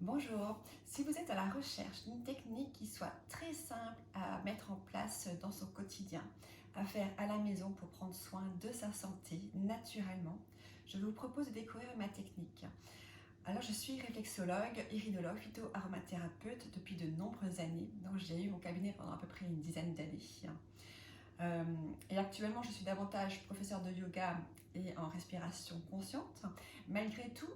Bonjour, si vous êtes à la recherche d'une technique qui soit très simple à mettre en place dans son quotidien, à faire à la maison pour prendre soin de sa santé naturellement, je vous propose de découvrir ma technique. Alors je suis réflexologue, iridologue, phytoaromathérapeute depuis de nombreuses années, donc j'ai eu mon cabinet pendant à peu près une dizaine d'années. Euh, et actuellement je suis davantage professeure de yoga et en respiration consciente. Malgré tout,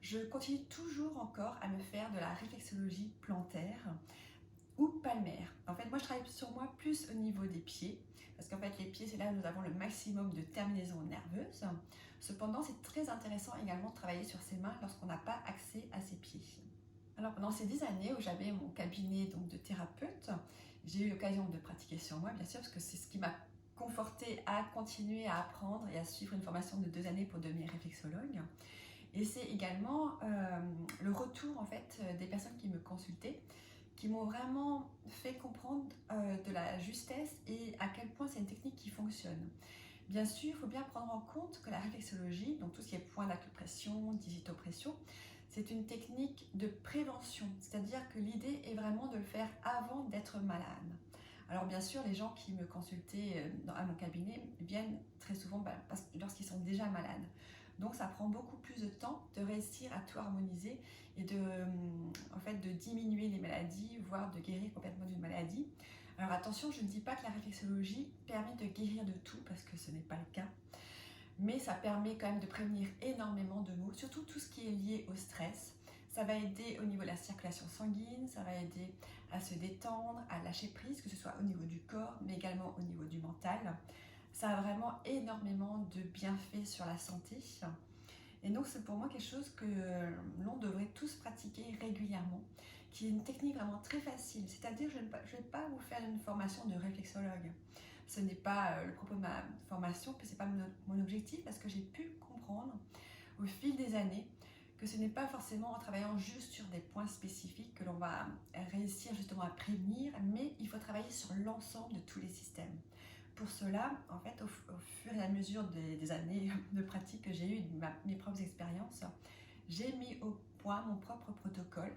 je continue toujours encore à me faire de la réflexologie plantaire ou palmaire. En fait, moi je travaille sur moi plus au niveau des pieds, parce qu'en fait les pieds c'est là où nous avons le maximum de terminaisons nerveuses. Cependant, c'est très intéressant également de travailler sur ses mains lorsqu'on n'a pas accès à ses pieds. Alors pendant ces 10 années où j'avais mon cabinet donc, de thérapeute, j'ai eu l'occasion de pratiquer sur moi bien sûr, parce que c'est ce qui m'a confortée à continuer à apprendre et à suivre une formation de 2 années pour devenir réflexologue. Et c'est également le retour en fait des personnes qui me consultaient qui m'ont vraiment fait comprendre de la justesse et à quel point c'est une technique qui fonctionne. Bien sûr, il faut bien prendre en compte que la réflexologie, donc tout ce qui est point d'acupression, digitopression, c'est une technique de prévention, c'est-à-dire que l'idée est vraiment de le faire avant d'être malade. Alors bien sûr, les gens qui me consultaient à mon cabinet viennent très souvent lorsqu'ils sont déjà malades. Donc ça prend beaucoup plus de temps de réussir à tout harmoniser et en fait, de diminuer les maladies, voire de guérir complètement d'une maladie. Alors attention, je ne dis pas que la réflexologie permet de guérir de tout, parce que ce n'est pas le cas. Mais ça permet quand même de prévenir énormément de maux, surtout tout ce qui est lié au stress. Ça va aider au niveau de la circulation sanguine, ça va aider à se détendre, à lâcher prise, que ce soit au niveau du corps, mais également au niveau du mental. Ça a vraiment énormément de bienfaits sur la santé. Et donc c'est pour moi quelque chose que l'on devrait tous pratiquer régulièrement, qui est une technique vraiment très facile. C'est-à-dire je ne vais pas vous faire une formation de réflexologue. Ce n'est pas le propos de ma formation, puis ce n'est pas mon objectif, parce que j'ai pu comprendre au fil des années que ce n'est pas forcément en travaillant juste sur des points spécifiques que l'on va réussir justement à prévenir, mais il faut travailler sur l'ensemble de tous les systèmes. Pour cela, en fait, au fur et à mesure des années de pratique que j'ai eues, mes propres expériences, j'ai mis au point mon propre protocole.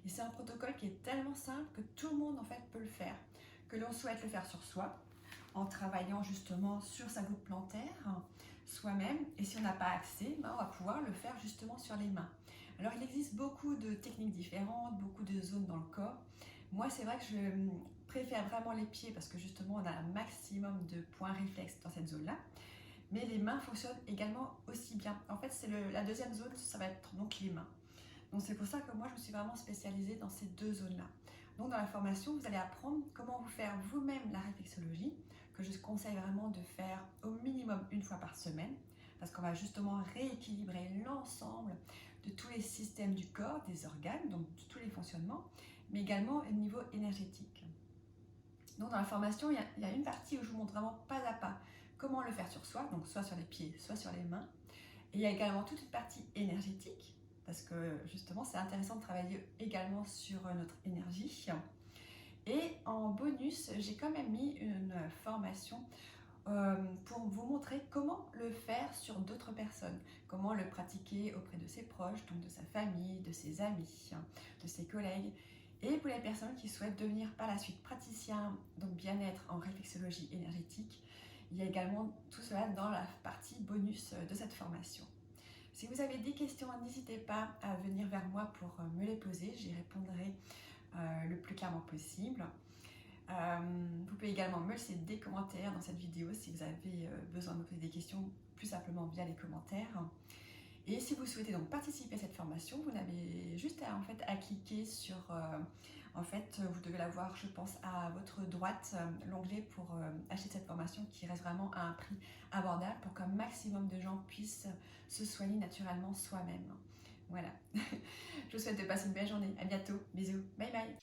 Et c'est un protocole qui est tellement simple que tout le monde en fait peut le faire. Que l'on souhaite le faire sur soi, en travaillant justement sur sa voûte plantaire, soi-même. Et si on n'a pas accès, on va pouvoir le faire justement sur les mains. Alors il existe beaucoup de techniques différentes, beaucoup de zones dans le corps. Moi, c'est vrai que je préfère vraiment les pieds parce que justement, on a un maximum de points réflexes dans cette zone-là. Mais les mains fonctionnent également aussi bien. En fait, c'est la deuxième zone, ça va être donc les mains. Donc c'est pour ça que moi, je me suis vraiment spécialisée dans ces deux zones-là. Donc dans la formation, vous allez apprendre comment vous faire vous-même la réflexologie, que je conseille vraiment de faire au minimum une fois par semaine, parce qu'on va justement rééquilibrer l'ensemble de tous les systèmes du corps, des organes, donc de tous les fonctionnements, mais également au niveau énergétique. Donc dans la formation, il y a une partie où je vous montre vraiment pas à pas comment le faire sur soi, donc soit sur les pieds, soit sur les mains. Et il y a également toute une partie énergétique, parce que justement c'est intéressant de travailler également sur notre énergie. Et en bonus, j'ai quand même mis une formation pour vous montrer comment le faire sur d'autres personnes, comment le pratiquer auprès de ses proches, donc de sa famille, de ses amis, de ses collègues. Et pour les personnes qui souhaitent devenir par la suite praticien, donc bien-être en réflexologie énergétique, il y a également tout cela dans la partie bonus de cette formation. Si vous avez des questions, n'hésitez pas à venir vers moi pour me les poser, j'y répondrai le plus clairement possible. Vous pouvez également me laisser des commentaires dans cette vidéo si vous avez besoin de me poser des questions plus simplement via les commentaires. Et si vous souhaitez donc participer à cette formation, vous n'avez juste à cliquer sur, vous devez la voir je pense à votre droite, l'onglet pour acheter cette formation qui reste vraiment à un prix abordable pour qu'un maximum de gens puissent se soigner naturellement soi-même. Voilà, je vous souhaite de passer une belle journée, à bientôt, bisous, bye bye.